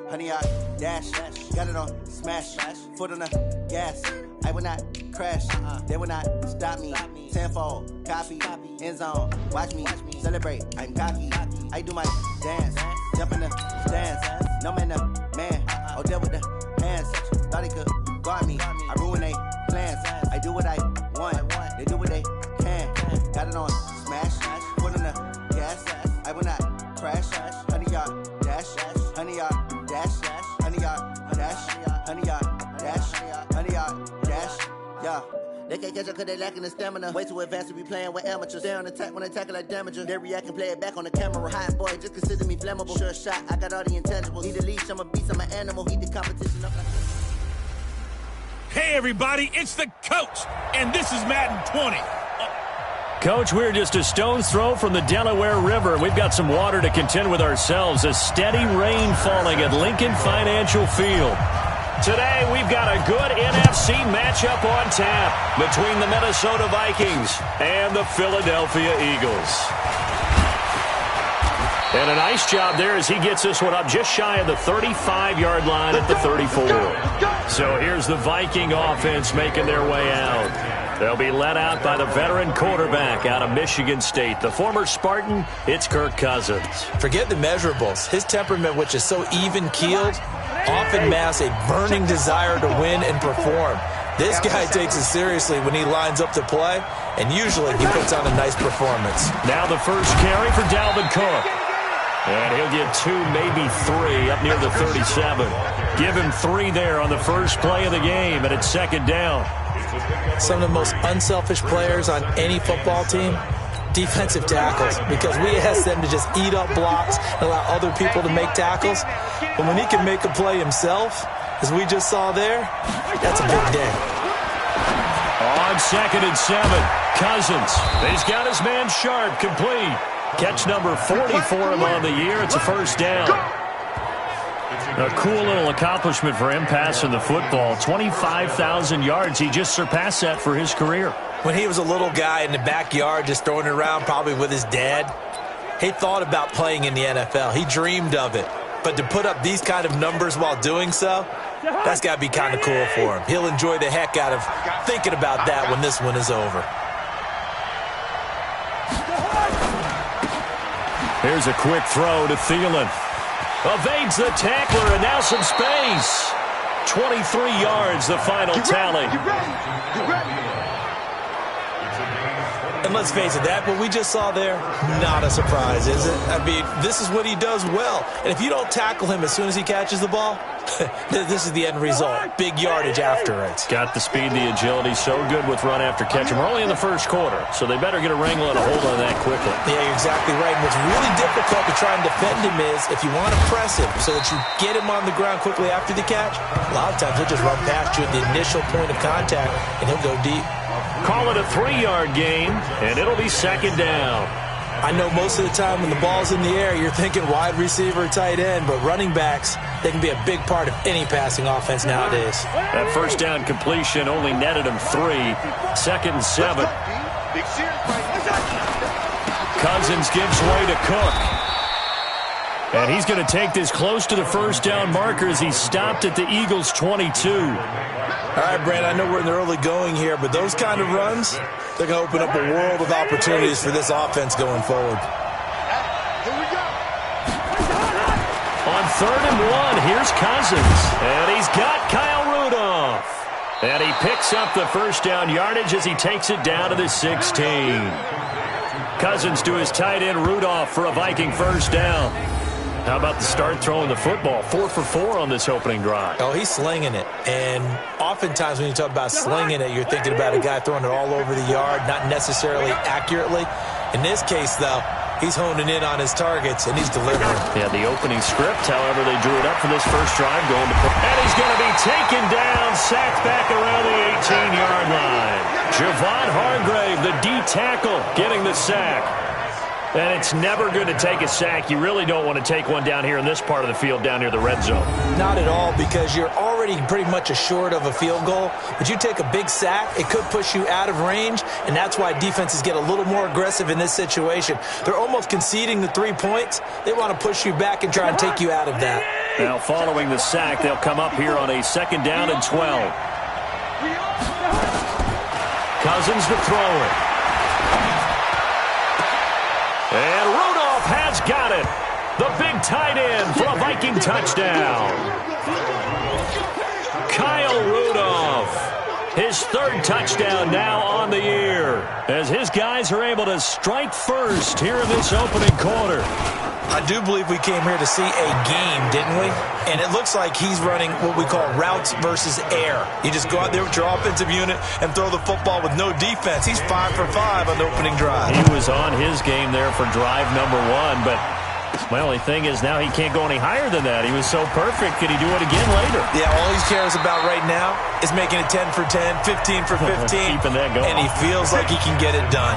Honey, I dash, got it on smash, foot on the gas. I will not crash, they will not stop me. Tenfold, copy, end zone, watch me celebrate. I'm cocky, I do my dance, jump in the stands. No man, the man, oh there with the hands. Thought he could guard me, I ruin they plans. I do what I want, they do what they can. Got it on smash, foot on the gas. I will not crash, honey, y'all dash, honey, y'all. Dash, honey, y'all, dash, honey, y'all, dash, honey, y'all, dash, yeah. They can't catch up cause they lacking the stamina. Way too advanced to be playing with amateurs. Stay on attack when they tackle like damager. They react and play it back on the camera. Hot boy, just consider me flammable. Sure shot, I got all the intangibles. Need a leash, I'm a beast, I'm an animal. Eat the competition up like... Hey everybody, it's the coach, and this is Madden 20. Coach, we're just a stone's throw from the Delaware River. We've got some water to contend with ourselves. A steady rain falling at Lincoln Financial Field. Today, we've got a good NFC matchup on tap between the Minnesota Vikings and the Philadelphia Eagles. And a nice job there as he gets this one up just shy of the 35-yard line at the 34. So here's the Viking offense making their way out. They'll be led out by the veteran quarterback out of Michigan State. The former Spartan, it's Kirk Cousins. Forget the measurables. His temperament, which is so even-keeled, often masks a burning desire to win and perform. This guy takes it seriously when he lines up to play, and usually he puts on a nice performance. Now the first carry for Dalvin Cook. And he'll get 2, maybe 3 up near the 37. Give him 3 there on the first play of the game, and it's second down. Some of the most unselfish players on any football team, defensive tackles, because we ask them to just eat up blocks and allow other people to make tackles. But when he can make a play himself, as we just saw there, that's a big day. On 2nd and 7, Cousins. He's got his man Sharp complete. Catch number 40 for him on the year. It's a first down. A cool little accomplishment for him passing the football. 25,000 yards. He just surpassed that for his career. When he was a little guy in the backyard just throwing it around probably with his dad, he thought about playing in the NFL. He dreamed of it. But to put up these kind of numbers while doing so, that's got to be kind of cool for him. He'll enjoy the heck out of thinking about that when this one is over. Here's a quick throw to Thielen. Evades the tackler, and now some space. 23 yards, the final tally. And let's face it, that what we just saw there, not a surprise, is it? I mean, this is what he does well. And if you don't tackle him as soon as he catches the ball, this is the end result. Big yardage after it. Got the speed, the agility, so good with run after catch. We're only in the first quarter, so they better get a wrangle and a hold on that quickly. Yeah, you're exactly right. And what's really difficult to try and defend him is if you want to press him so that you get him on the ground quickly after the catch, a lot of times he'll just run past you at the initial point of contact, and he'll go deep. Call it a 3-yard gain, and it'll be second down. I know most of the time when the ball's in the air, you're thinking wide receiver, tight end, but running backs, they can be a big part of any passing offense nowadays. That first down completion only netted him 3. 2nd and 7. Cousins gives way to Cook. And he's going to take this close to the first down marker as he stopped at the Eagles' 22. All right, Brand, I know we're in the early going here, but those kind of runs, they're going to open up a world of opportunities for this offense going forward. Here we go. On 3rd and 1, here's Cousins. And he's got Kyle Rudolph. And he picks up the first down yardage as he takes it down to the 16. Cousins to his tight end Rudolph for a Viking first down. How about the start throwing the football? 4 for 4 on this opening drive. Oh, he's slinging it. And oftentimes when you talk about slinging it, you're thinking about a guy throwing it all over the yard, not necessarily accurately. In this case, though, he's honing in on his targets, and he's delivering. Yeah, the opening script, however, they drew it up for this first drive. And he's going to be taken down, sacked back around the 18-yard line. Javon Hargrave, the D tackle, getting the sack. And it's never good to take a sack. You really don't want to take one down here in this part of the field, down near the red zone. Not at all, because you're already pretty much assured of a field goal. But you take a big sack, it could push you out of range, and that's why defenses get a little more aggressive in this situation. They're almost conceding the 3 points. They want to push you back and try and take you out of that. Now, following the sack, they'll come up here on a 2nd down and 12. Cousins to throw it. And Rudolph has got it. The big tight end for a Viking touchdown. Kyle Rudolph, his 3rd touchdown now on the year, as his guys are able to strike first here in this opening quarter. I do believe we came here to see a game, didn't we? And it looks like he's running what we call routes versus air. You just go out there with your offensive unit and throw the football with no defense. He's 5 for 5 on the opening drive. He was on his game there for drive number 1, but my only thing is now he can't go any higher than that. He was so perfect. Could he do it again later? Yeah, all he cares about right now is making it 10 for 10, 15 for 15. Keeping that going. And he feels like he can get it done.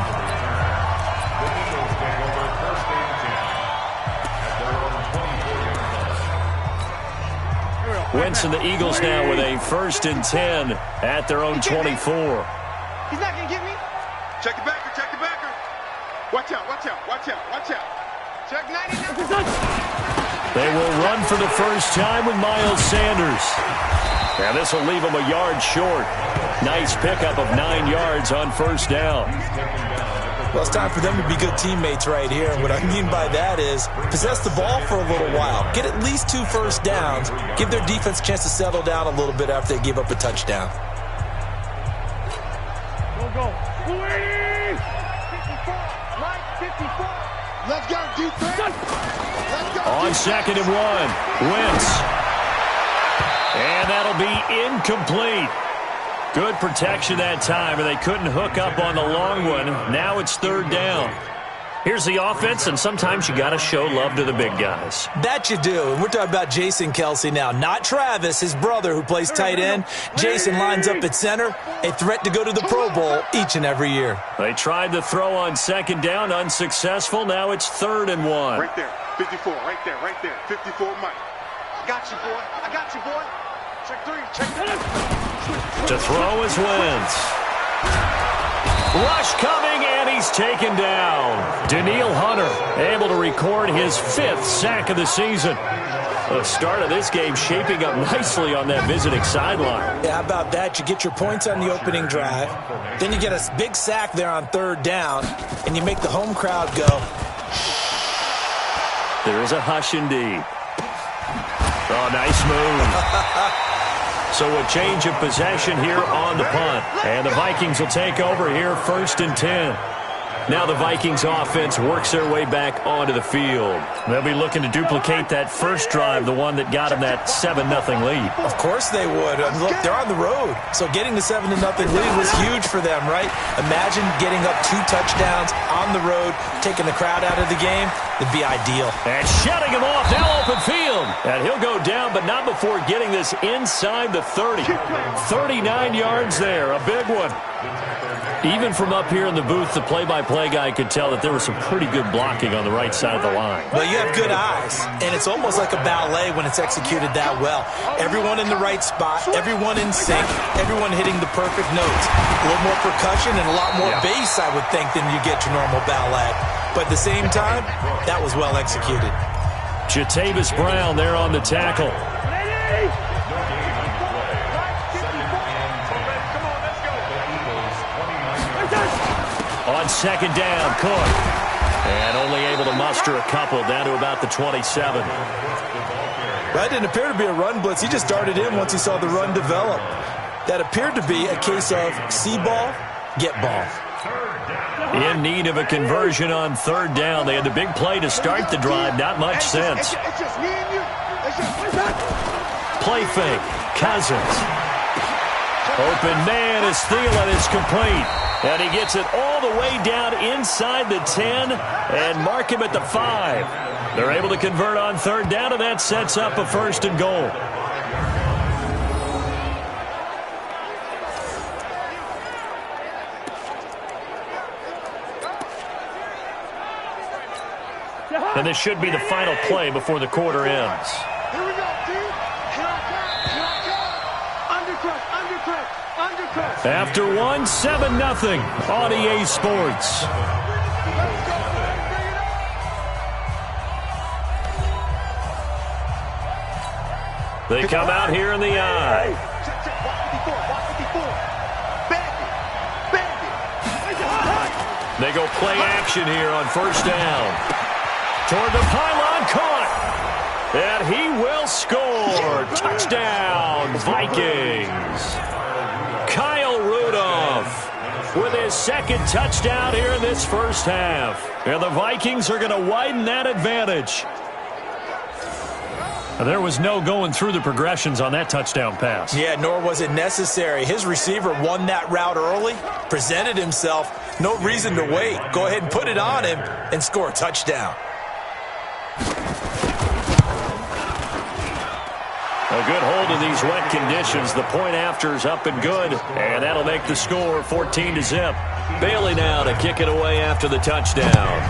Wentz and the Eagles now with a 1st and 10 at their own 24. He's not going to get me. Check the backer, check the backer. Watch out, watch out, watch out, watch out. Check 99. They will run for the first time with Miles Sanders. Now this will leave him a yard short. Nice pickup of 9 yards on 1st down. Well, it's time for them to be good teammates right here. And what I mean by that is possess the ball for a little while. Get at least 2 first downs. Give their defense a chance to settle down a little bit after they give up a touchdown. Go. 54. Mike, 54. Let's go, defense. Let's go. On 2nd and 1, Wentz. And that'll be incomplete. Good protection that time, and they couldn't hook up on the long one. Now it's 3rd down. Here's the offense, and sometimes you got to show love to the big guys. That you do. And we're talking about Jason Kelsey now, not Travis, his brother, who plays tight end. Jason lines up at center, a threat to go to the Pro Bowl each and every year. They tried to throw on 2nd down, unsuccessful. Now it's 3rd and 1. Right there, 54, right there, right there. 54, Mike. I got you, boy. I got you, boy. Check 3, check 3. To throw is Wentz. Rush coming, and he's taken down. Danielle Hunter able to record his 5th sack of the season. The start of this game shaping up nicely on that visiting sideline. Yeah, how about that? You get your points on the opening drive. Then you get a big sack there on 3rd down, and you make the home crowd go. There is a hush indeed. Oh, nice move. So a change of possession here on the punt. And the Vikings will take over here 1st and 10. Now the Vikings offense works their way back onto the field. They'll be looking to duplicate that first drive, the one that got them that 7-0 lead. Of course they would. Look, they're on the road. So getting the 7-0 lead was huge for them, right? Imagine getting up 2 touchdowns on the road, taking the crowd out of the game. It'd be ideal. And shutting him off, now open field. And he'll go down, but not before getting this inside the 30. 39 yards there, a big one. Even from up here in the booth, the play-by-play guy could tell that there was some pretty good blocking on the right side of the line. Well, you have good eyes, and it's almost like a ballet when it's executed that well. Everyone in the right spot, everyone in sync, everyone hitting the perfect notes. A little more percussion and a lot more bass, I would think, than you get to normal ballet. But at the same time, that was well executed. Jatavis Brown there on the tackle. On 2nd down, Cook. And only able to muster a couple down to about the 27. That didn't appear to be a run blitz. He just darted in once he saw the run develop. That appeared to be a case of see ball, get ball. In need of a conversion on 3rd down. They had the big play to start the drive. Not much sense. It's just me and you. Play fake. Cousins. Open man is Thielen. It's complete. And he gets it all the way down inside the 10 and mark him at the 5. They're able to convert on 3rd down, and that sets up a 1st and goal. And this should be the final play before the quarter ends. Here we go, dude. Here I come. Undercut. After one, 7-0 on EA Sports. They come out here in the eye. They go play action here on first down. Toward the pylon, caught. And he will score. Touchdown, Vikings. Kyle Rudolph with his second touchdown here in this first half. And the Vikings are going to widen that advantage. There was no going through the progressions on that touchdown pass. Yeah, nor was it necessary. His receiver won that route early, presented himself. No reason to wait. Go ahead and put it on him and score a touchdown. A good hold of these wet conditions. The point after is up and good. And that'll make the score 14-0. Bailey now to kick it away after the touchdown.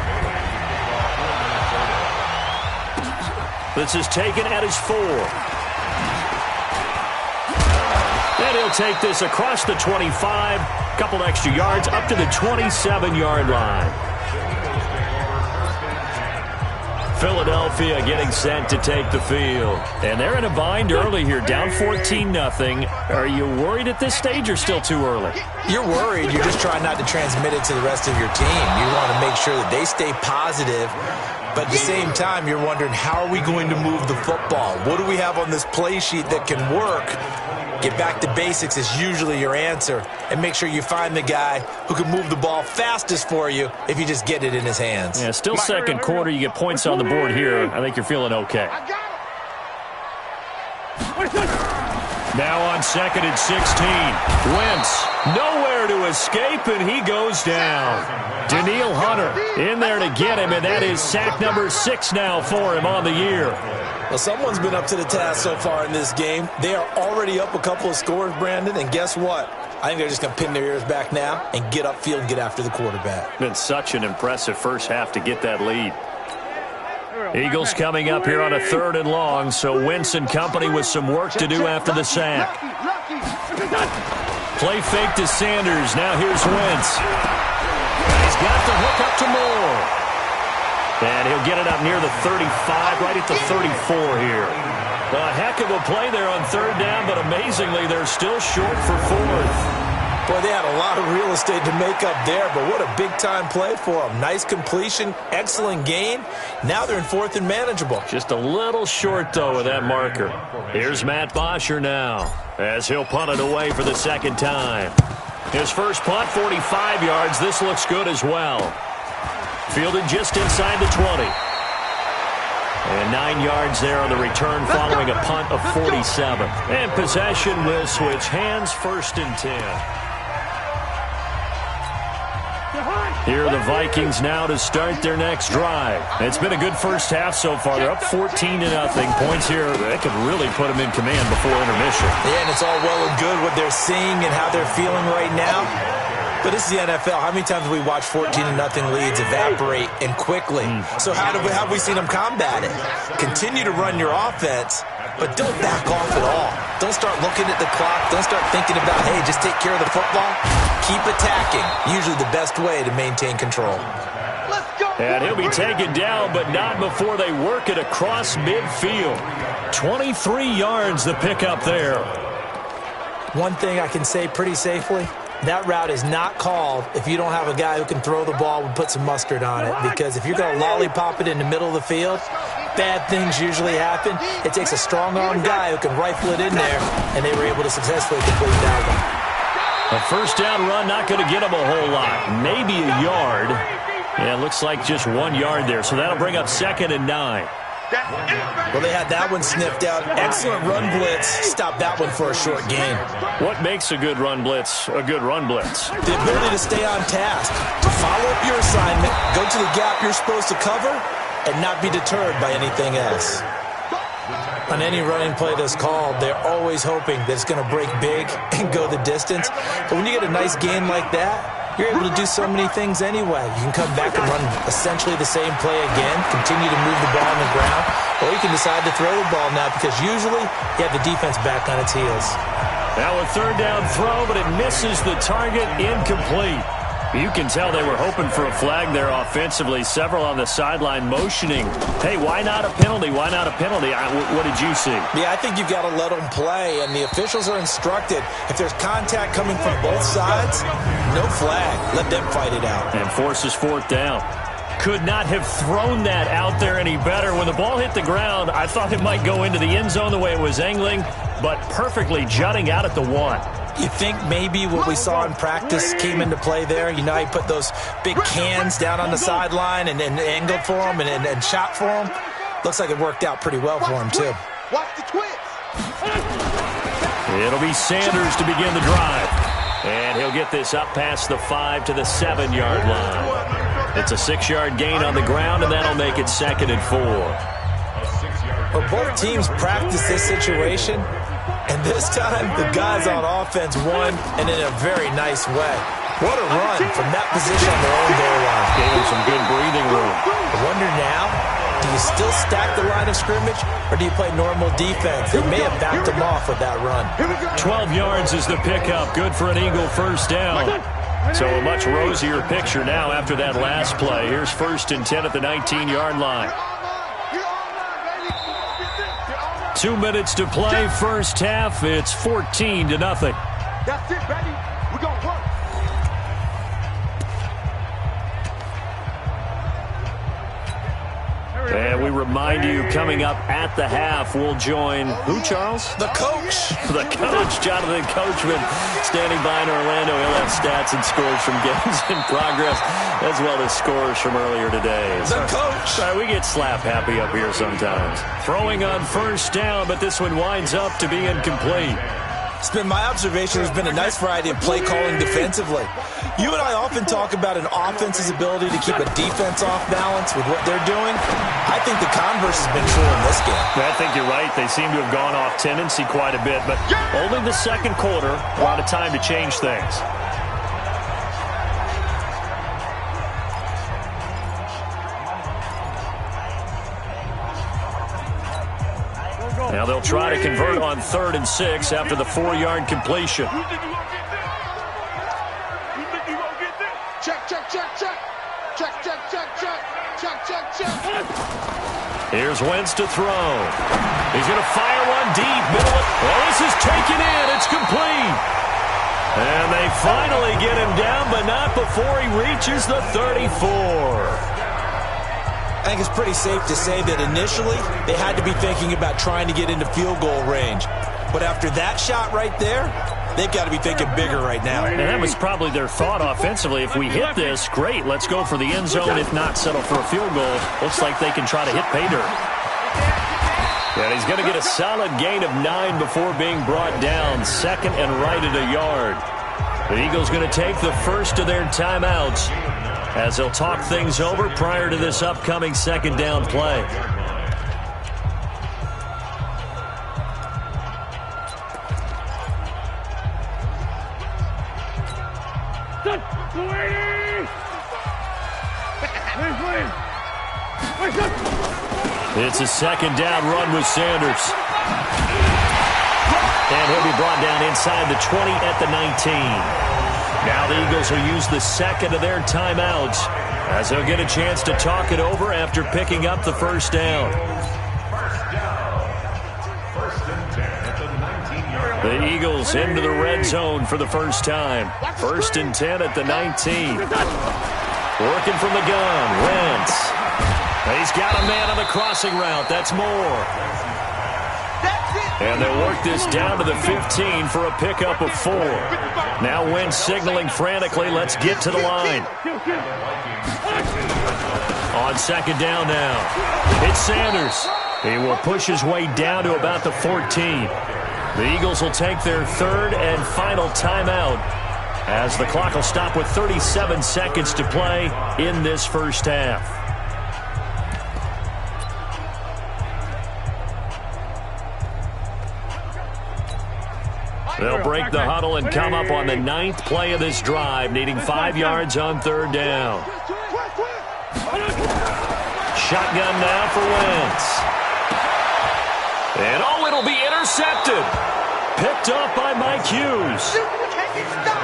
This is taken at his 4. And he'll take this across the 25. Couple extra yards up to the 27-yard line. Philadelphia getting set to take the field. And they're in a bind early here, down 14-0. Are you worried at this stage or still too early? You're worried. You're just trying not to transmit it to the rest of your team. You want to make sure that they stay positive. But at the same time, you're wondering, how are we going to move the football? What do we have on this play sheet that can work? Get back to basics is usually your answer. And make sure you find the guy who can move the ball fastest for you if you just get it in his hands. Yeah, still second quarter. You get points on the board here. I think you're feeling okay. Now on 2nd and 16. Wentz nowhere to escape, and he goes down. Daniil Hunter in there to get him, and that is sack number 6 now for him on the year. Well, someone's been up to the task so far in this game. They are already up a couple of scores, Brandon, and guess what? I think they're just going to pin their ears back now and get upfield and get after the quarterback. Been such an impressive first half to get that lead. Eagles coming up here on a 3rd and long, so Wentz and company with some work to do after the sack. Play fake to Sanders. Now here's Wentz. He's got the hook up to Moore. And he'll get it up near the 35, right at the 34 here. A heck of a play there on 3rd down, but amazingly, they're still short for 4th. Boy, they had a lot of real estate to make up there, but what a big-time play for them. Nice completion, excellent gain. Now they're in 4th and manageable. Just a little short, though, with that marker. Here's Matt Bosher now, as he'll punt it away for the 2nd time. His first punt, 45 yards. This looks good as well. Fielded just inside the 20. And 9 yards there on the return following a punt of 47. And possession will switch hands, 1st and 10. Here are the Vikings now to start their next drive. It's been a good first half so far. They're up 14-0. Points here that could really put them in command before intermission. Yeah, and it's all well and good what they're seeing and how they're feeling right now. But this is the NFL. How many times have we watched 14-0 leads evaporate and quickly? So how have we seen them combat it? Continue to run your offense, but don't back off at all. Don't start looking at the clock. Don't start thinking about, hey, just take care of the football. Keep attacking. Usually the best way to maintain control. And he'll be taken down, but not before they work it across midfield. 23 yards the pickup there. One thing I can say pretty safely, that route is not called if you don't have a guy who can throw the ball and put some mustard on it. Because if you're going to lollipop it in the middle of the field, bad things usually happen. It takes a strong-arm guy who can rifle it in there, and they were able to successfully complete that one. A first down run, not going to get them a whole lot. Maybe a yard. Yeah, it looks like just 1 yard there. So that'll bring up 2nd and 9. Well, they had that one sniffed out. Excellent run blitz. Stop that one for a short gain. What makes a good run blitz a good run blitz? The ability to stay on task, to follow up your assignment, go to the gap you're supposed to cover, and not be deterred by anything else. On any running play that's called, they're always hoping that it's going to break big and go the distance. But when you get a nice gain like that, you're able to do so many things anyway. You can come back and run essentially the same play again, continue to move the ball on the ground, or you can decide to throw the ball now because usually you have the defense back on its heels. Now a third down throw, but it misses the target, incomplete. You can tell they were hoping for a flag there offensively. Several on the sideline motioning, hey, why not a penalty? Why not a penalty? What did you see? Yeah, I think you've got to let them play, and the officials are instructed, if there's contact coming from both sides, no flag. Let them fight it out. And forces fourth down. Could not have thrown that out there any better. When the ball hit the ground, I thought it might go into the end zone the way it was angling, but perfectly jutting out at the 1. You think maybe what we saw in practice came into play there? You know, he put those big cans down on the sideline and angled for him and shot for him. Looks like it worked out pretty well for him, too. Watch the twist. It'll be Sanders to begin the drive. And he'll get this up past the 5 to the 7-yard line. It's a 6-yard gain on the ground, and that'll make it 2nd and 4. Well, both teams practice this situation. And this time, the guys on offense won, and in a very nice way. What a run from that position on their own goal line. Gave him some good breathing room. I wonder now, do you still stack the line of scrimmage, or do you play normal defense? They may have backed them off with that run. 12 yards is the pickup. Good for an Eagle first down. So a much rosier picture now after that last play. Here's 1st and 10 at the 19-yard line. 2 minutes to play, first half. It's 14-0. That's it, baby. We're going to work. And we remind you, coming up at the half, we'll join who, Charles? The coach. The coach, Jonathan Coachman, standing by in Orlando. He'll have stats and scores from games in progress, as well as scores from earlier today. The coach. We get slap happy up here sometimes. Throwing on first down, but this one winds up to be incomplete. It's been my observation there's been a nice variety of play calling defensively. You and I often talk about an offense's ability to keep a defense off balance with what they're doing. I think the converse has been true in this game. I think you're right. They seem to have gone off tendency quite a bit, but only the second quarter, a lot of time to change things. Now they'll try to convert on 3rd and 6 after the 4-yard completion. Check, check, check, check. Check, check, check, check. Check, check, check. Here's Wentz to throw. He's going to fire one deep. Well, this is taken in. It's complete. And they finally get him down, but not before he reaches the 34. I think it's pretty safe to say that initially they had to be thinking about trying to get into field goal range. But after that shot right there, they've got to be thinking bigger right now. And that was probably their thought offensively. If we hit this, great, let's go for the end zone. If not, settle for a field goal. Looks like they can try to hit pay dirt. And he's going to get a solid gain of 9 before being brought down. 2nd and right at a yard. The Eagles going to take the first of their timeouts as they'll talk things over prior to this upcoming 2nd down play. It's a 2nd down run with Sanders. And he'll be brought down inside the 20 at the 19. Now the Eagles will use the 2nd of their timeouts as they'll get a chance to talk it over after picking up the first down. The Eagles into the red zone for the first time. 1st and 10 at the 19. Working from the gun, Wentz. He's got a man on the crossing route. That's more. And they'll work this down to the 15 for a pickup of 4. Now Wentz signaling frantically, let's get to the line. On 2nd down now, it's Sanders. He will push his way down to about the 14. The Eagles will take their 3rd and final timeout as the clock will stop with 37 seconds to play in this first half. They'll break the huddle and come up on the 9th play of this drive, needing 5 yards on 3rd down. Shotgun now for Wentz. And, it'll be intercepted. Picked off by Mike Hughes.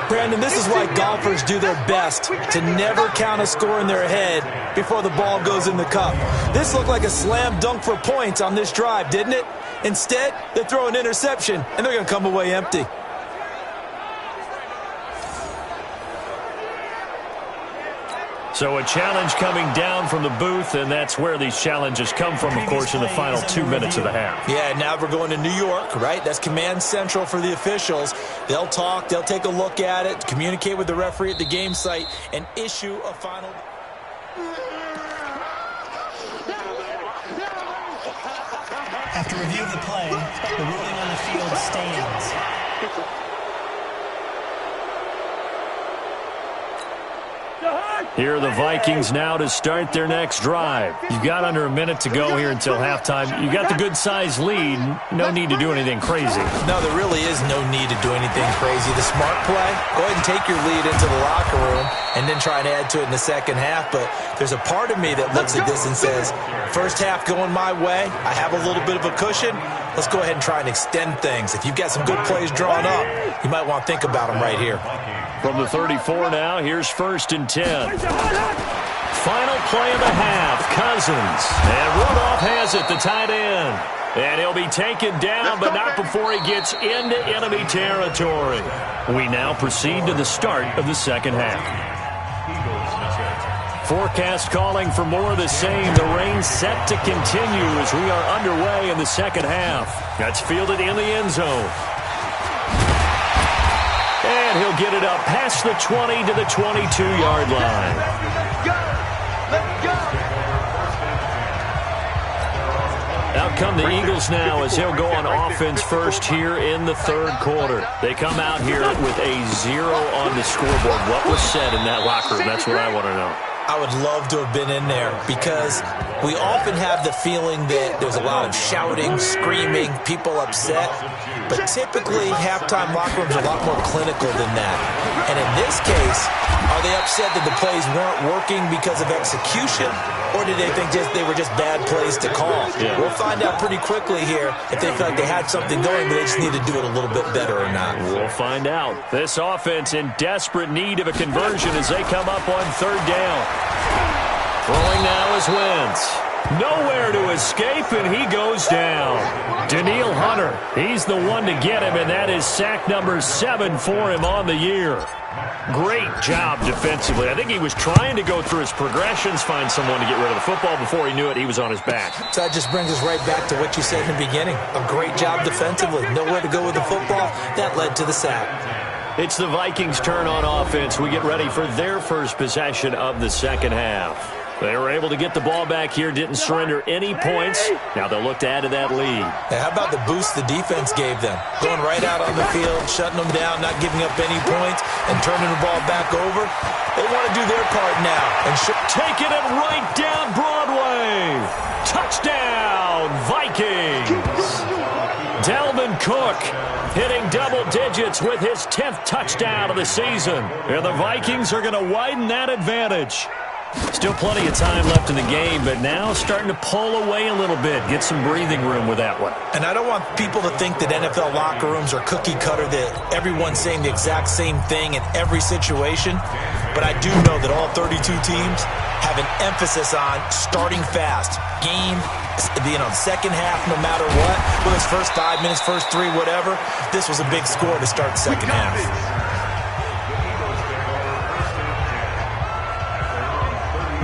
Brandon, this is why golfers do their best to never count a score in their head before the ball goes in the cup. This looked like a slam dunk for points on this drive, didn't it? Instead, they throw an interception, and they're going to come away empty. So a challenge coming down from the booth, and that's where these challenges come from, of course, in the final 2 minutes of the half. Yeah, now we're going to New York, right? That's command central for the officials. They'll talk, they'll take a look at it, communicate with the referee at the game site, and issue a final. After review of the play, the ruling on the field stands. Here are the Vikings now to start their next drive. You've got under a minute to go here until halftime. You got the good-sized lead. No need to do anything crazy. No, there really is no need to do anything crazy. The smart play, go ahead and take your lead into the locker room and then try and add to it in the second half. But there's a part of me that looks at this and says, first half going my way, I have a little bit of a cushion. Let's go ahead and try and extend things. If you've got some good plays drawn up, you might want to think about them right here. From the 34 now, here's 1st and 10. Final play of the half, Cousins. And Rudolph has it, the tight end. And he'll be taken down, but not before he gets into enemy territory. We now proceed to the start of the second half. Forecast calling for more of the same. The rain set to continue as we are underway in the second half. That's fielded in the end zone. And he'll get it up past the 20 to the 22-yard line. Out come the Eagles now as he'll go on offense first here in the 3rd quarter. They come out here with a 0 on the scoreboard. What was said in that locker room? That's what I want to know. I would love to have been in there because we often have the feeling that there's a lot of shouting, screaming, people upset. But typically, halftime locker rooms are a lot more clinical than that. And in this case, are they upset that the plays weren't working because of execution? Or did they think they were just bad plays to call? Yeah. We'll find out pretty quickly here if they feel like they had something going, but they just need to do it a little bit better or not. We'll find out. This offense in desperate need of a conversion as they come up on 3rd down. Throwing now is Wentz. Nowhere to escape, and he goes down. Danielle Hunter, he's the one to get him, and that is sack number 7 for him on the year. Great job defensively. I think he was trying to go through his progressions, find someone to get rid of the football. Before he knew it, he was on his back. So that just brings us right back to what you said in the beginning. A great job defensively. Nowhere to go with the football. That led to the sack. It's the Vikings' turn on offense. We get ready for their first possession of the second half. They were able to get the ball back here, didn't surrender any points. Now they'll look to add to that lead. Hey, how about the boost the defense gave them? Going right out on the field, shutting them down, not giving up any points, and turning the ball back over. They want to do their part now. And taking it right down Broadway. Touchdown, Vikings. Dalvin Cook hitting double digits with his 10th touchdown of the season. And the Vikings are going to widen that advantage. Still plenty of time left in the game, but now starting to pull away a little bit. Get some breathing room with that one. And I don't want people to think that NFL locker rooms are cookie cutter, that everyone's saying the exact same thing in every situation. But I do know that all 32 teams have an emphasis on starting fast. Second half, no matter what. Whether it's first 5 minutes, first 3, whatever. This was a big score to start the second half.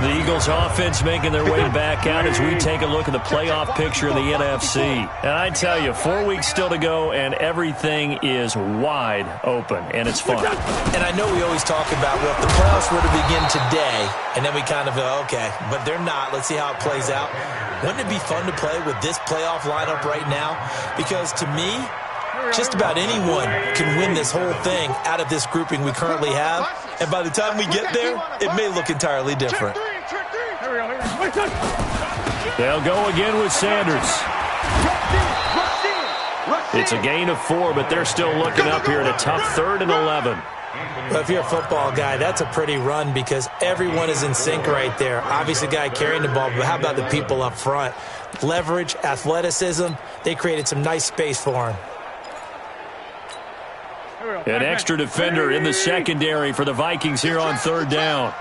The Eagles offense making their way back out as we take a look at the playoff picture in the NFC. And I tell you, 4 weeks still to go, and everything is wide open, and it's fun. And I know we always talk about, well, if the playoffs were to begin today, and then we kind of go, okay, but they're not. Let's see how it plays out. Wouldn't it be fun to play with this playoff lineup right now? Because to me, just about anyone can win this whole thing out of this grouping we currently have. And by the time we get there, it may look entirely different. They'll go again with Sanders. It's a gain of 4, but they're still looking up here at a tough 3rd and 11. Well, if you're a football guy, that's a pretty run because everyone is in sync right there. Obviously, the guy carrying the ball, but how about the people up front? Leverage, athleticism, they created some nice space for him. An extra defender in the secondary for the Vikings here on 3rd down.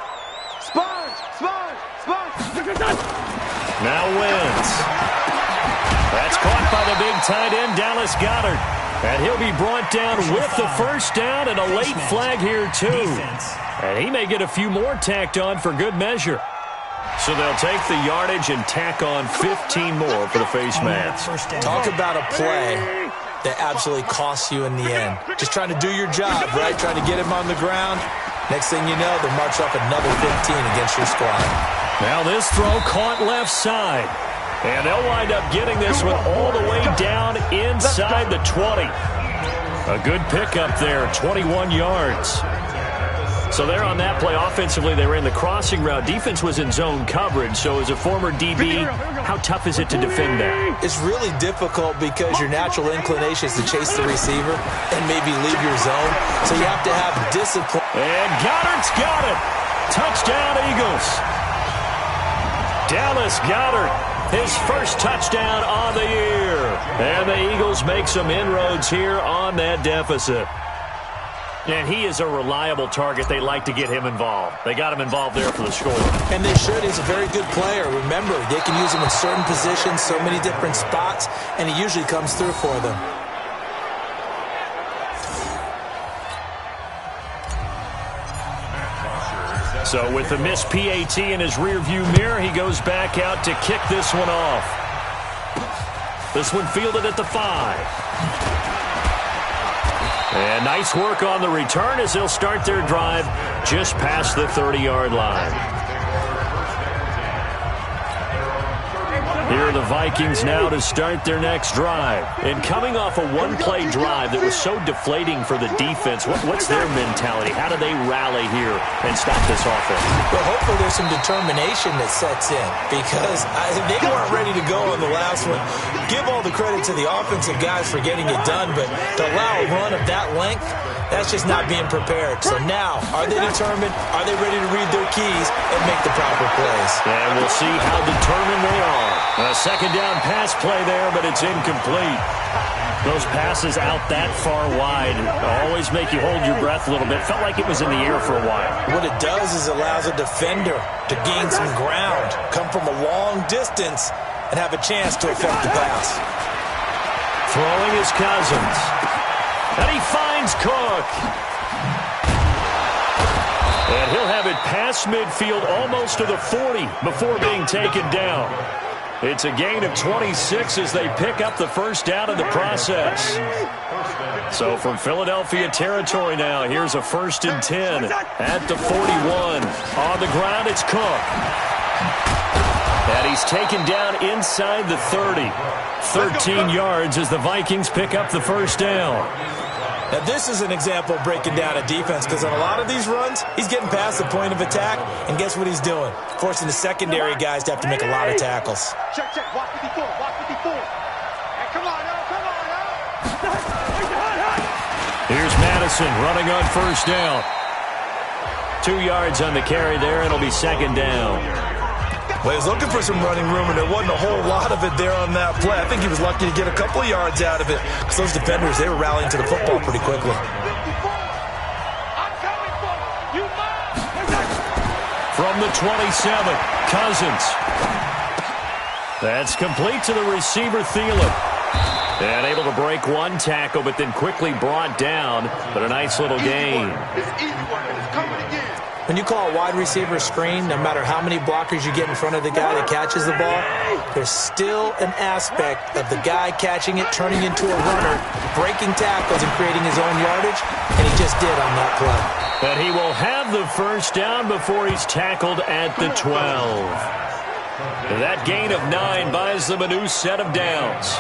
Now wins. That's caught by the big tight end, Dallas Goedert. And he'll be brought down with the first down and a late flag here, too. And he may get a few more tacked on for good measure. So they'll take the yardage and tack on 15 more for the face mask. Talk about a play that absolutely costs you in the end. Just trying to do your job, right? Trying to get him on the ground. Next thing you know, they'll march off another 15 against your squad. Now this throw caught left side. And they'll wind up getting this one all the way down inside the 20. A good pickup there, 21 yards. So they're on that play. Offensively, they ran the crossing route. Defense was in zone coverage. So as a former DB, how tough is it to defend that? It's really difficult because your natural inclination is to chase the receiver and maybe leave your zone. So you have to have discipline. And Goddard's got it. Touchdown, Eagles. Dallas Goedert, his first touchdown of the year. And the Eagles make some inroads here on that deficit. And he is a reliable target. They like to get him involved. They got him involved there for the score. And they should. He's a very good player. Remember, they can use him in certain positions, so many different spots, and he usually comes through for them. So with the missed PAT in his rearview mirror, he goes back out to kick this one off. This one fielded at the 5. And nice work on the return as they'll start their drive just past the 30-yard line. Here are the Vikings now to start their next drive. And coming off a one-play drive that was so deflating for the defense, what's their mentality? How do they rally here and stop this offense? Well, hopefully there's some determination that sets in because they weren't ready to go on the last one. Give all the credit to the offensive guys for getting it done, but to allow a run of that length, that's just not being prepared. So now, are they determined? Are they ready to read their keys and make the proper plays? And we'll see how determined they are. A second down pass play there, but it's incomplete. Those passes out that far wide always make you hold your breath a little bit. Felt like it was in the air for a while. What it does is allows a defender to gain some ground, come from a long distance, and have a chance to affect the pass. Throwing is Cousins. And he finds Cook. And he'll have it past midfield almost to the 40 before being taken down. It's a gain of 26 as they pick up the first down in the process. So from Philadelphia territory now, here's a 1st and 10 at the 41. On the ground, it's Cook. And he's taken down inside the 30. 13 yards as the Vikings pick up the first down. Now, this is an example of breaking down a defense because on a lot of these runs, he's getting past the point of attack, and guess what he's doing? Forcing the secondary guys to have to make a lot of tackles. Check, check. Watch 54. Watch 54. Hey, come on, now. Come on, now. Here's Madison running on first down. 2 yards on the carry there, and it'll be second down. Well, he was looking for some running room, and there wasn't a whole lot of it there on that play. I think he was lucky to get a couple of yards out of it because those defenders, they were rallying to the football pretty quickly. From the 27, Cousins. That's complete to the receiver, Thielen. And able to break one tackle, but then quickly brought down. But a nice little gain. When you call a wide receiver screen, no matter how many blockers you get in front of the guy that catches the ball, there's still an aspect of the guy catching it, turning into a runner, breaking tackles and creating his own yardage, and he just did on that play. And he will have the first down before he's tackled at the 12. That gain of 9 buys them a new set of downs.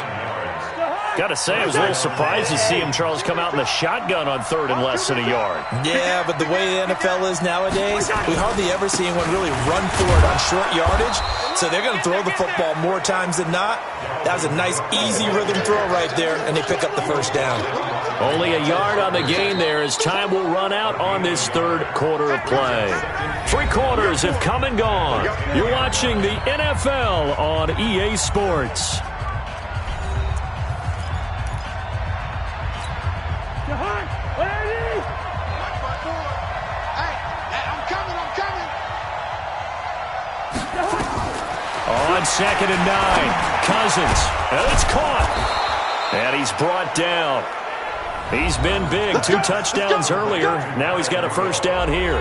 Got to say, I was a little surprised to see him, Charles, come out in the shotgun on third and less than a yard. Yeah, but the way the NFL is nowadays, we hardly ever see anyone really run for it on short yardage. So they're going to throw the football more times than not. That was a nice, easy rhythm throw right there, and they pick up the first down. Only a yard on the gain there as time will run out on this third quarter of play. 3 quarters have come and gone. You're watching the NFL on EA Sports. On 2nd and 9, Cousins, and it's caught, and he's brought down. He's been big, 2 touchdowns earlier. Now he's got a first down here.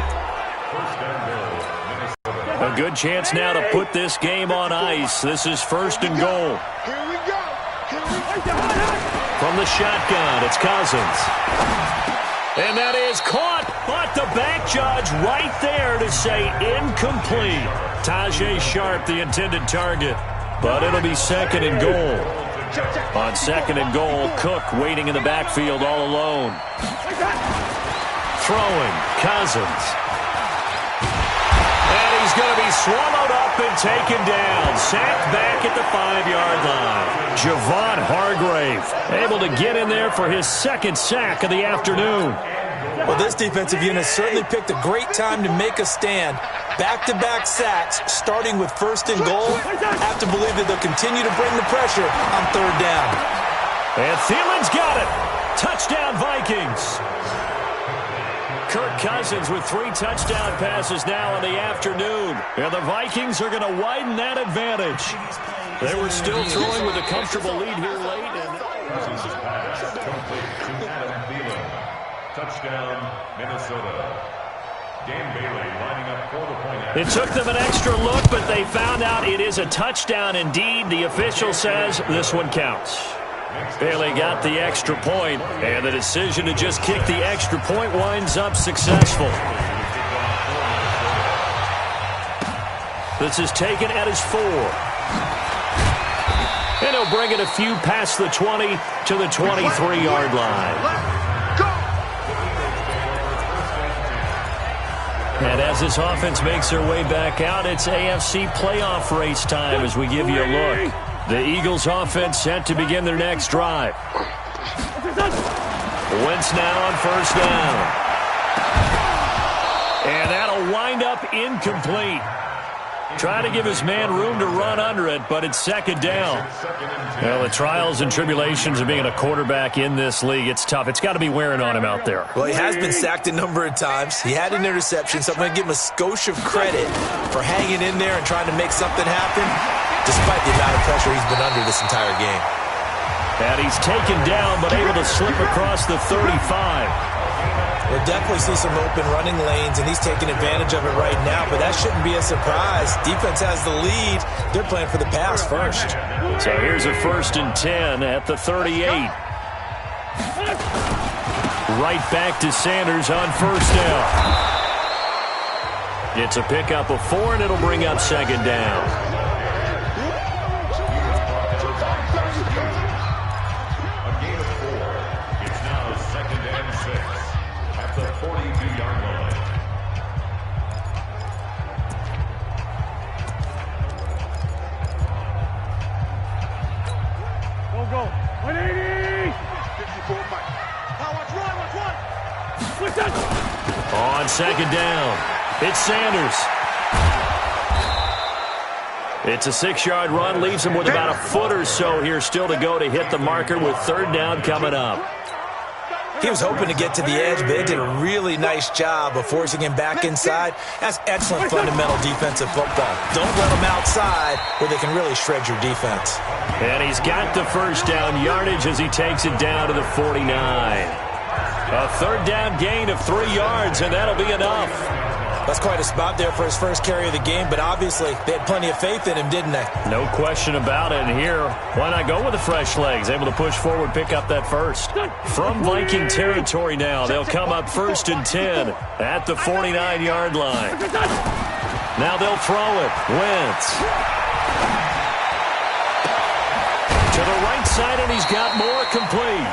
A good chance now to put this game on ice. This is 1st and goal. Here we go. From the shotgun, it's Cousins. And that is caught, but the back judge right there to say incomplete. Tajay Sharp, the intended target, but it'll be 2nd and goal. On 2nd and goal, Cook waiting in the backfield all alone. Throwing, Cousins. And he's going to be swallowed up and taken down. Sacked back at the 5-yard line. Javon Hargrave able to get in there for his 2nd sack of the afternoon. Well, this defensive unit certainly picked a great time to make a stand. Back-to-back sacks, starting with 1st and goal. Have to believe that they'll continue to bring the pressure on 3rd down. And Thielen's got it. Touchdown, Vikings. Kirk Cousins with 3 touchdown passes now in the afternoon. And the Vikings are going to widen that advantage. They were still throwing with a comfortable lead here late. Touchdown, Minnesota. Dan Bailey lining up for the point. It took them an extra look, but they found out it is a touchdown indeed. The official says this one counts. Bailey got the extra point, and the decision to just kick the extra point winds up successful. This is taken at his 4. And he'll bring it a few past the 20 to the 23-yard line. And as this offense makes their way back out, it's AFC playoff race time as we give you a look. The Eagles offense set to begin their next drive. Wentz now on 1st down. And that'll wind up incomplete. Try to give his man room to run under it, but it's 2nd down. Well, the trials and tribulations of being a quarterback in this league, it's tough. It's got to be wearing on him out there. Well, he has been sacked a number of times. He had an interception, so I'm going to give him a skosh of credit for hanging in there and trying to make something happen, despite the amount of pressure he's been under this entire game. And he's taken down, but able to slip across the 35. We'll definitely see some open running lanes, and he's taking advantage of it right now, but that shouldn't be a surprise. Defense has the lead. They're playing for the pass first. So here's a 1st and 10 at the 38. Right back to Sanders on 1st down. It's a pickup of 4, and it'll bring up 2nd down. On 2nd down, it's Sanders. It's a 6-yard run, leaves him with about a foot or so here still to go to hit the marker with 3rd down coming up. He was hoping to get to the edge, but they did a really nice job of forcing him back inside. That's excellent fundamental defensive football. Don't let them outside where they can really shred your defense. And he's got the 1st down yardage as he takes it down to the 49. A 3rd down gain of 3 yards, and that'll be enough. That's quite a spot there for his first carry of the game, but obviously they had plenty of faith in him, didn't they? No question about it. And here, why not go with the fresh legs? Able to push forward, pick up that first. From Viking territory now, they'll come up 1st and 10 at the 49-yard line. Now they'll throw it. Wentz. To the right side, and he's got more complete.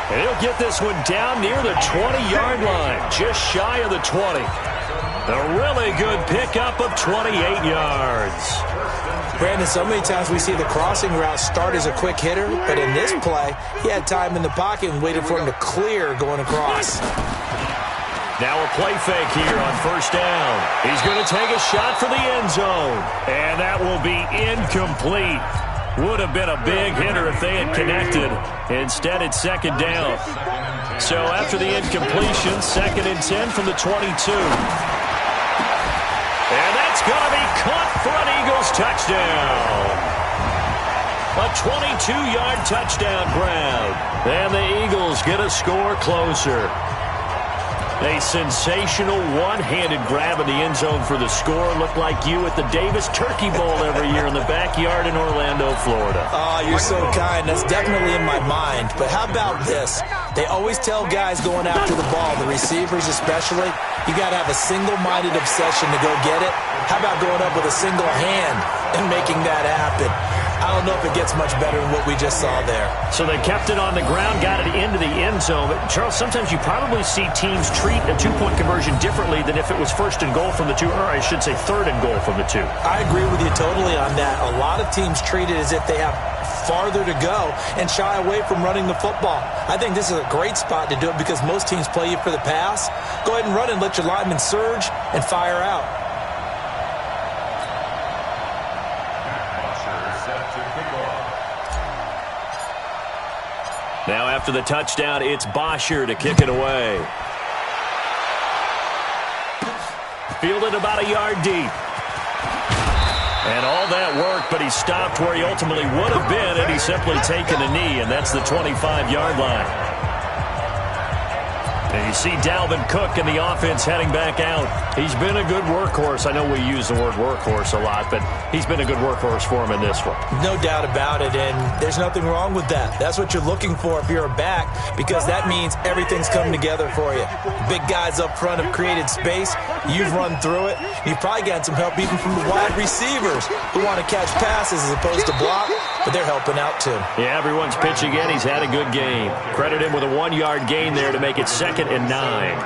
And he'll get this one down near the 20-yard line, just shy of the 20. A really good pickup of 28 yards. Brandon, so many times we see the crossing route start as a quick hitter, but in this play, he had time in the pocket and waited for him to clear going across. Now a play fake here on first down. He's going to take a shot for the end zone, and that will be incomplete. Would have been a big hitter if they had connected. Instead, it's second down. So after the incompletion, 2nd and 10 from the 22. And that's going to be caught for an Eagles touchdown. A 22-yard touchdown grab. And the Eagles get a score closer. A sensational one-handed grab in the end zone for the score. Looked like you at the Davis Turkey Bowl every year in the backyard in Orlando, Florida. Oh, you're so kind. That's definitely in my mind. But how about this? They always tell guys going after the ball, the receivers especially, you got to have a single-minded obsession to go get it. How about going up with a single hand and making that happen? I don't know if it gets much better than what we just saw there. So they kept it on the ground, got it into the end zone. But, Charles, sometimes you probably see teams treat a two-point conversion differently than if it was 1st and goal from the 2, or I should say 3rd and goal from the 2. I agree with you totally on that. A lot of teams treat it as if they have farther to go and shy away from running the football. I think this is a great spot to do it because most teams play you for the pass. Go ahead and run and let your linemen surge and fire out. Now after the touchdown, it's Bosher to kick it away. Fielded about a yard deep. And all that work, but he stopped where he ultimately would have been had he simply taken a knee, and that's the 25-yard line. And you see Dalvin Cook in the offense heading back out. He's been a good workhorse. I know we use the word workhorse a lot, but he's been a good workhorse for him in this one. No doubt about it, and there's nothing wrong with that. That's what you're looking for if you're a back, because that means everything's coming together for you. Big guys up front have created space. You've run through it. You've probably gotten some help even from the wide receivers who want to catch passes as opposed to block, but they're helping out too. Yeah, everyone's pitching in. He's had a good game. Credit him with a 1-yard gain there to make it 2nd and 9.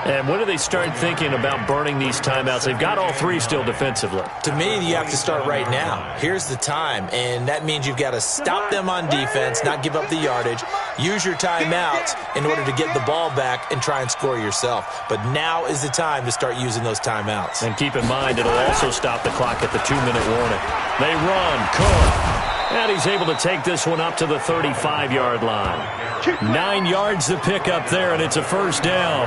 And when do they start thinking about burning these timeouts? They've got all 3 still defensively. To me, you have to start right now. Here's the time, and that means you've got to stop them on defense, not give up the yardage, use your timeouts in order to get the ball back and try and score yourself. But now is the time to start using those timeouts. And keep in mind, it'll also stop the clock at the 2-minute warning. They run. Cook. And he's able to take this one up to the 35-yard line. 9 yards to pick up there, and it's a first down.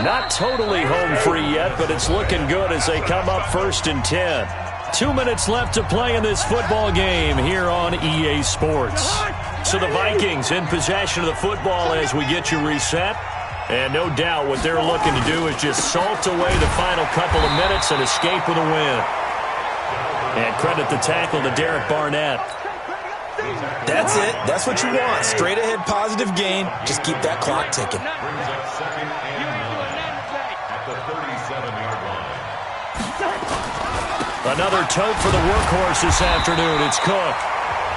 Not totally home free yet, but it's looking good as they come up 1st and 10. 2 minutes left to play in this football game here on EA Sports. So the Vikings in possession of the football as we get you reset. And no doubt what they're looking to do is just salt away the final couple of minutes and escape with a win. And credit the tackle to Derek Barnett. That's it. That's what you want. Straight ahead positive gain. Just keep that clock ticking. Another tote for the workhorse this afternoon. It's Cook.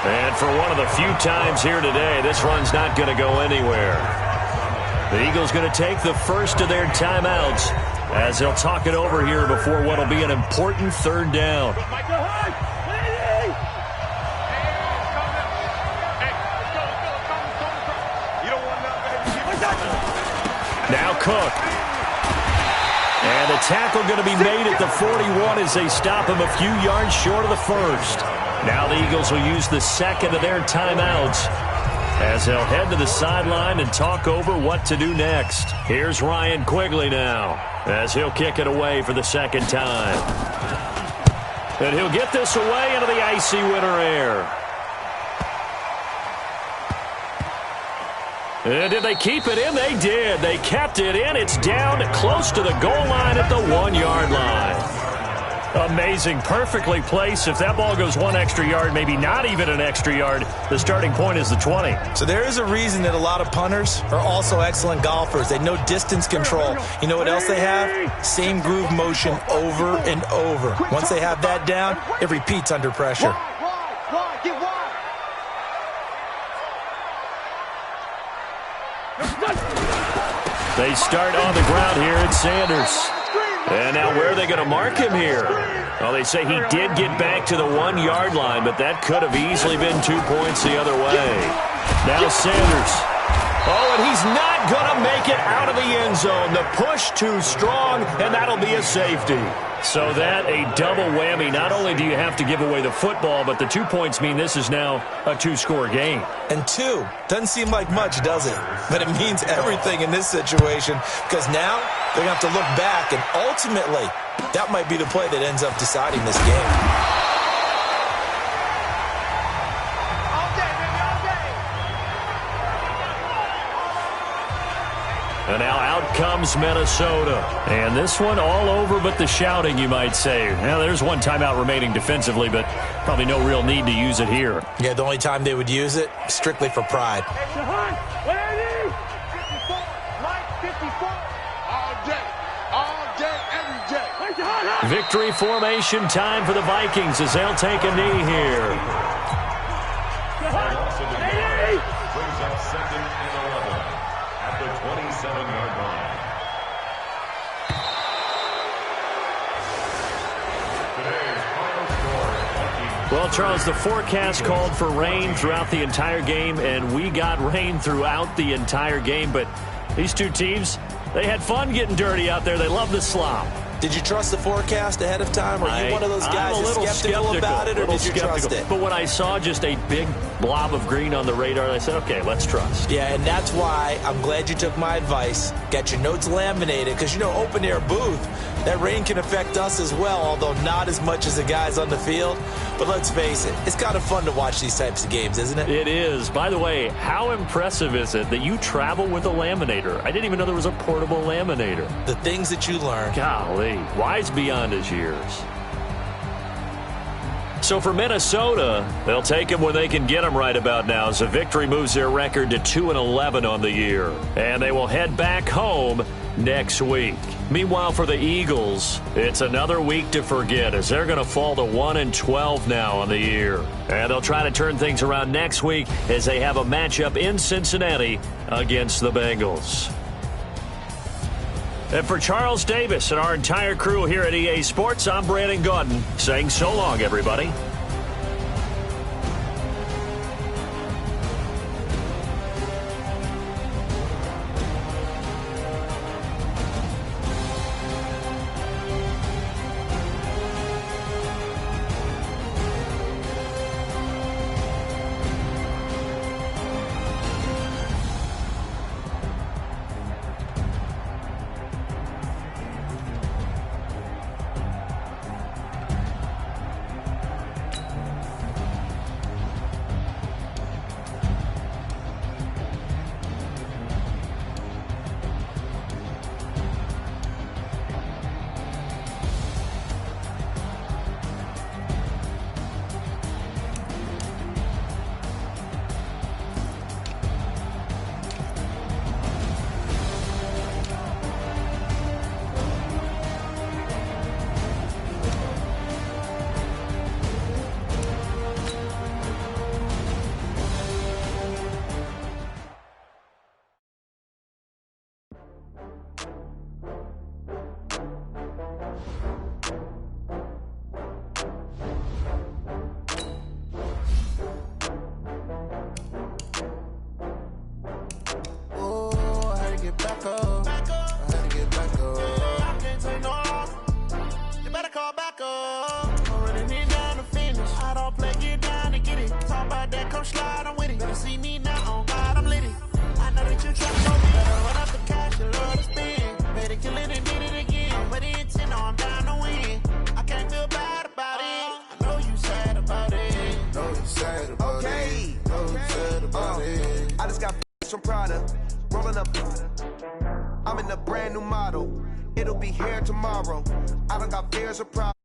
And for one of the few times here today, this run's not going to go anywhere. The Eagles going to take the first of their timeouts as they'll talk it over here before what will be an important 3rd down. Now Cook. And the tackle going to be made at the 41 as they stop him a few yards short of the first. Now the Eagles will use the 2nd of their timeouts as they'll head to the sideline and talk over what to do next. Here's Ryan Quigley now as he'll kick it away for the 2nd time. And he'll get this away into the icy winter air. And did they keep it in? They did. They kept it in. It's down close to the goal line at the 1-yard line. Amazing. Perfectly placed. If that ball goes 1 extra yard, maybe not even an extra yard, the starting point is the 20. So there is a reason that a lot of punters are also excellent golfers. They know distance control. You know what else they have? Same groove motion over and over. Once they have that down, it repeats under pressure. They start on the ground here at Sanders. And now where are they going to mark him here? Well, they say he did get back to the 1-yard line, but that could have easily been 2 points the other way. Now Sanders. Oh, and he's not going to make it out of the end zone. The push too strong, and that'll be a safety. So that a double whammy. Not only do you have to give away the football, but the 2 points mean this is now a 2-score game. And 2 doesn't seem like much, does it? But it means everything in this situation, because now they're going to have to look back, and ultimately that might be the play that ends up deciding this game. And now out comes Minnesota. And this one all over but the shouting, you might say. Now, there's one timeout remaining defensively, but probably no real need to use it here. Yeah, the only time they would use it, strictly for pride. All day, every day. Victory formation time for the Vikings as they'll take a knee here. Brings up 2nd and 11 at the 27-yard line. Today's final score. Well, Charles, the forecast called for rain throughout the entire game, and we got rain throughout the entire game. But these two teams, they had fun getting dirty out there. They love the slop. Did you trust the forecast ahead of time? Are you one of those guys who's skeptical about it, or did you trust it? But when I saw just a big blob of green on the radar, I said, okay, let's trust. Yeah, and that's why I'm glad you took my advice. Get your notes laminated, because, you know, open-air booth, that rain can affect us as well, although not as much as the guys on the field. But let's face it, it's kind of fun to watch these types of games, isn't it? It is. By the way, how impressive is it that you travel with a laminator? I didn't even know there was a portable laminator. The things that you learn. Golly, wise beyond his years. So for Minnesota, they'll take him when they can get him right about now, as a victory moves their record to 2-11 on the year. And they will head back home next week. Meanwhile, for the Eagles, it's another week to forget, as they're going to fall to 1-12 now on the year. And they'll try to turn things around next week as they have a matchup in Cincinnati against the Bengals. And for Charles Davis and our entire crew here at EA Sports, I'm Brandon Gaudin saying so long, everybody. I'm in a brand new model. It'll be here tomorrow. I done got fears of problems.